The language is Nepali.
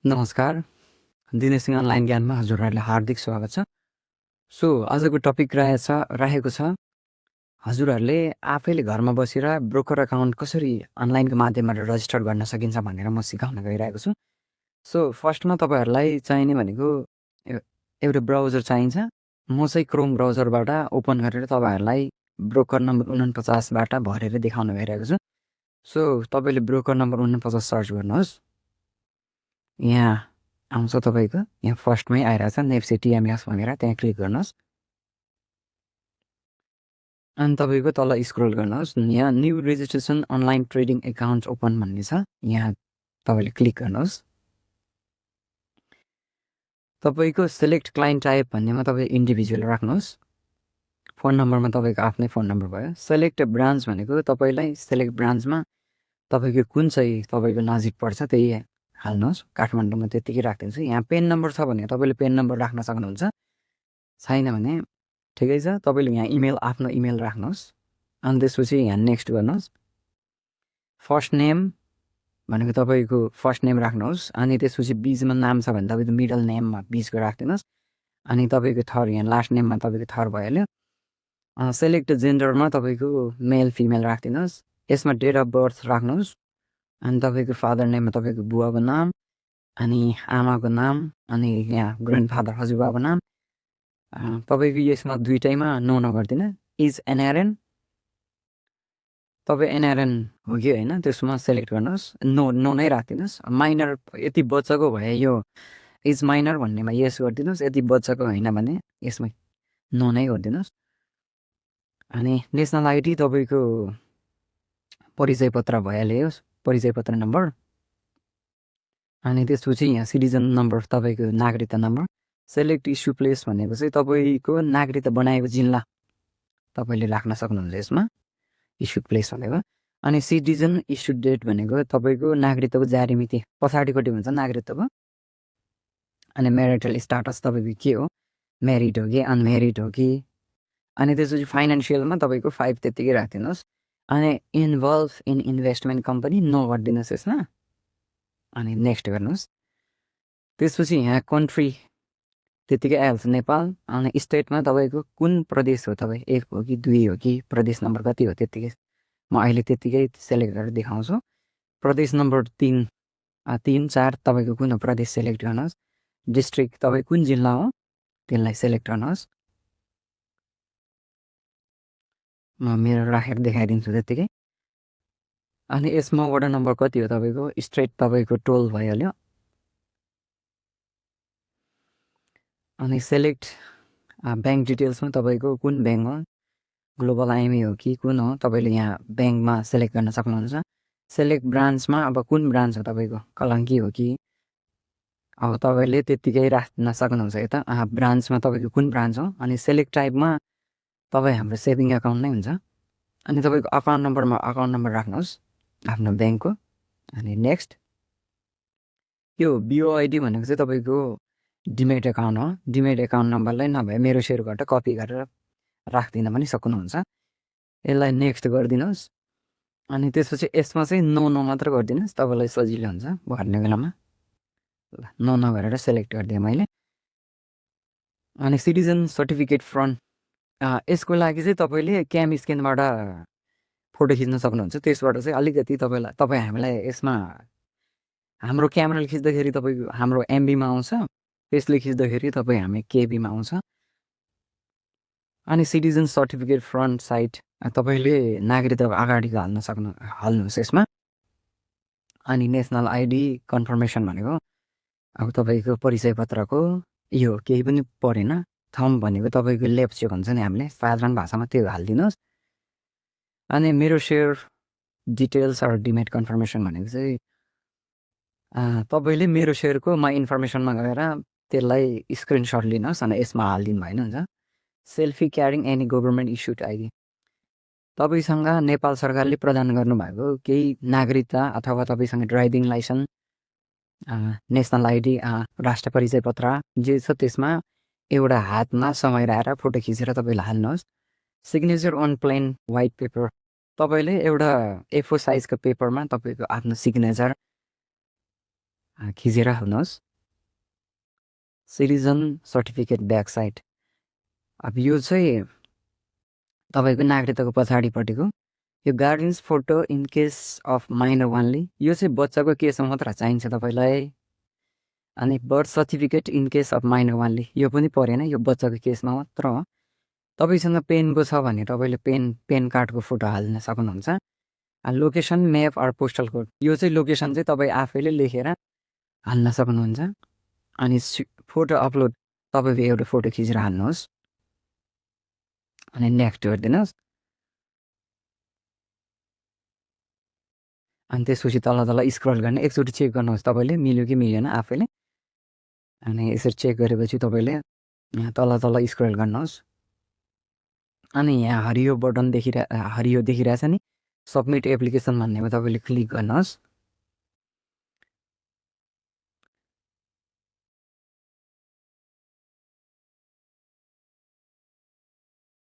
नमस्कार, दिनेश सिंह अनलाइन ज्ञानमा हजुरहरूलाई हार्दिक स्वागत छ। सो आजको टपिक राखेको छ हजुरहरूले आफैले घरमा बसेर ब्रोकर अकाउन्ट कसरी अनलाइनको माध्यमबाट रजिस्टर गर्न सकिन्छ भनेर म सिकाउन गइरहेको छु। सो फर्स्टमा तपाईँहरूलाई चाहिने भनेको एउटा ब्राउजर चाहिन्छ। म चाहिँ क्रोम ब्राउजरबाट ओपन गरेर तपाईँहरूलाई ब्रोकर नम्बर 49बाट भरेर देखाउन गइरहेको छु। सो तपाईँले ब्रोकर नम्बर 49 सर्च गर्नुहोस्। यहाँ आउँछ तपाईँको, यहाँ फर्स्टमै आइरहेछ नेप्से टिएमएस भनेर, त्यहाँ क्लिक गर्नुहोस्। अनि तपाईँको तल स्क्रोल गर्नुहोस्, यहाँ new registration online trading account open भन्ने छ, यहाँ तपाईँले क्लिक गर्नुहोस्। तपाईँको सेलेक्ट क्लाइन्ट टाइप भन्नेमा तपाईँ इन्डिभिजुअल राख्नुहोस्। फोन नम्बरमा तपाईँको आफ्नै फोन नम्बर भयो। सेलेक्ट ब्रान्च भनेको तपाईँलाई सेलेक्ट ब्रान्चमा तपाईँको कुन चाहिँ तपाईँको नजिक पर्छ त्यही हाल्नुहोस्। काठमाडौँमा त्यतिकै राखिदिन्छु। यहाँ पेन नम्बर छ भने तपाईँले पेन नम्बर राख्न सक्नुहुन्छ, छैन भने ठिकै छ। तपाईँले यहाँ आफ्नो इमेल राख्नुहोस्। अनि त्यसपछि यहाँ नेक्स्ट गर्नुहोस्। फर्स्ट नेम भनेको तपाईँको फर्स्ट नेम राख्नुहोस्। अनि त्यसपछि बिचमा नाम छ भने तपाईँको मिडल नेममा बिचको राखिदिनुहोस्। अनि तपाईँको थर यहाँ लास्ट नेममा तपाईँको थर भइहाल्यो। सेलेक्ट जेन्डरमा तपाईँको मेल फिमेल राखिदिनुहोस्। यसमा डेट अफ बर्थ राख्नुहोस्। अनि तपाईँको फादर नेममा तपाईँको बुवाको नाम, अनि आमाको नाम, अनि यहाँ ग्रान्डफादर हजुरबाको नाम। तपाईँको यसमा दुइटैमा नो नगरिदिनु। इज एनआरएन, तपाईँ एनआरएन हो कि होइन त्यसमा सेलेक्ट गर्नुहोस्। नो नै राखिदिनुहोस्। माइनर यति बच्चाको भए यो इज माइनर भन्नेमा यस गरिदिनुहोस्। यति बच्चाको होइन भने यसमा नो नै गरिदिनुहोस्। अनि नेसनल आइडी तपाईँको परिचय पत्र भइहाल्यो, परिचय पत्र नम्बर। अनि त्यसपछि यहाँ सिटिजन नम्बर तपाईँको नागरिकता नम्बर। सेलेक्ट इस्यु प्लेस भनेको चाहिँ तपाईँको नागरिकता बनाएको जिल्ला तपाईँले राख्न सक्नुहुन्छ यसमा, इस्यु प्लेस भनेको। अनि सिटिजन इस्यु डेट भनेको तपाईँको नागरिकताको जारी मिति पछाडिपट्टि हुन्छ नागरिकताको। अनि म्यारिटल स्टाटस तपाईँको के हो, म्यारिड हो कि अनम्यारिड हो कि। अनि त्यसपछि फाइनेन्सियलमा तपाईँको 5 त्यत्तिकै राखिदिनुहोस्। अनि इन्भल्भ इन इन्भेस्टमेन्ट कम्पनी नो गरिदिनुहोस् यसमा। अनि नेक्स्ट गर्नुहोस्। त्यसपछि यहाँ कन्ट्री त्यत्तिकै आइहाल्छ नेपाल। अनि स्टेटमा तपाईँको कुन प्रदेश हो, तपाईँ 1 हो कि 2 हो कि प्रदेश नम्बर कति हो त्यत्तिकै म अहिले त्यत्तिकै सेलेक्ट गरेर देखाउँछु। प्रदेश नम्बर 3, 4 तपाईँको कुन हो प्रदेश सेलेक्ट गर्नुहोस्। डिस्ट्रिक्ट तपाईँ कुन जिल्ला हो त्यसलाई सेलेक्ट गर्नुहोस्। म मेरो राखेर देखाइदिन्छु त्यत्तिकै। अनि यसमा वडा नम्बर कति हो तपाईँको, स्ट्रेट तपाईँको टोल भइहाल्यो। अनि सेलेक्ट ब्याङ्क डिटेल्समा तपाईँको कुन ब्याङ्क हो, ग्लोबल आइएमई हो कि कुन हो, तपाईँले यहाँ ब्याङ्कमा सेलेक्ट गर्न सक्नुहुन्छ। सेलेक्ट ब्रान्चमा अब कुन ब्रान्च हो तपाईँको, कलङ्की हो कि, अब तपाईँले त्यत्तिकै राख्न सक्नुहुन्छ यता ब्रान्चमा तपाईँको कुन ब्रान्च हो। अनि सेलेक्ट टाइपमा तपाईँ हाम्रो सेभिङ एकाउन्ट नै हुन्छ। अनि तपाईँको अकाउन्ट नम्बरमा अकाउन्ट नम्बर राख्नुहोस् आफ्नो ब्याङ्कको। अनि नेक्स्ट यो बिओआइडी भनेको चाहिँ तपाईँको डिमेट एकाउन्ट हो। डिमेट एकाउन्ट नम्बरलाई नभए मेरो सेयरबाट कपी गरेर राखिदिन पनि सक्नुहुन्छ। यसलाई नेक्स्ट गरिदिनुहोस्। अनि त्यसपछि यसमा चाहिँ नो मात्र गरिदिनुहोस्, तपाईँलाई सजिलो हुन्छ भर्ने बेलामा। ल नो गरेर सेलेक्ट गरिदिएँ मैले। अनि सिटिजन सर्टिफिकेट फ्रन्ट यसको लागि चाहिँ तपाईँले क्याम स्क्यानबाट फोटो खिच्न सक्नुहुन्छ। त्यसबाट चाहिँ अलिकति तपाईँ हामीलाई यसमा हाम्रो क्यामेराले खिच्दाखेरि तपाईँको हाम्रो एमबीमा आउँछ, त्यसले खिच्दाखेरि तपाईँ हामी केबीमा आउँछ। अनि सिटिजन सर्टिफिकेट फ्रन्ट साइड तपाईँले नागरिकताको अगाडिको हाल्नुहोस् यसमा। अनि नेसनल आइडी कन्फर्मेसन भनेको अब तपाईँको परिचय पत्रको यो केही पनि परेन। थम भनेको तपाईँको लेफ्ट चेक हुन्छ नि हामीले साधारण भाषामा, त्यो हालिदिनुहोस्। अनि मेरो share details or demat confirmation भनेको चाहिँ तपाईँले मेरो सेयरको माई इन्फर्मेसनमा गएर त्यसलाई स्क्रिनसट लिनुहोस् अनि यसमा हालिदिनु भएन हुन्छ। Selfie carrying any government issued ID, तपाईँसँग नेपाल सरकारले प्रदान गर्नुभएको केही नागरिकता अथवा तपाईँसँग ड्राइभिङ लाइसेन्स, नेसनल आइडी, राष्ट्र परिचय पत्र जे छ त्यसमा एउटा हातमा समाइरहेर फोटो खिचेर तपाईँले हाल्नुहोस्। Signature on plain white paper, तपाईँले एउटा A4 साइजको पेपरमा तपाईँको आफ्नो सिग्नेचर खिचेर हाल्नुहोस्। Citizen certificate back side. अब यो चाहिँ तपाईँको नागरिकताको पछाडिपट्टिको यो guardian's photo in case of minor वानली, यो चाहिँ बच्चाको केसमा मात्र चाहिन्छ तपाईँलाई। अनि birth certificate in case of minor वानली, यो पनि परेन, यो बच्चाको केसमा मात्र हो। तपाईँसँग पेनको छ भने तपाईँले पेन कार्डको फोटो हाल्न सक्नुहुन्छ। Location map or postal code, यो चाहिँ लोकेसन चाहिँ तपाईँ आफैले लेखेर हाल्न सक्नुहुन्छ। अनि फोटो अपलोड, तपाईँको एउटा फोटो खिचेर हाल्नुहोस् अनि नेक्स्ट गरिदिनुहोस्। अनि त्यसपछि तल स्क्रल गर्ने, एकचोटि चेक गर्नुहोस् तपाईँले मिल्यो कि मिलेन आफैले। अनि यसरी चेक गरेपछि तपाईँले तल स्क्रल गर्नुहोस्। अनि यहाँ हरियो बटन हरियो देखिरहेछ नि, सबमिट एप्लिकेसन भन्नेमा तपाईँले क्लिक गर्नुहोस्।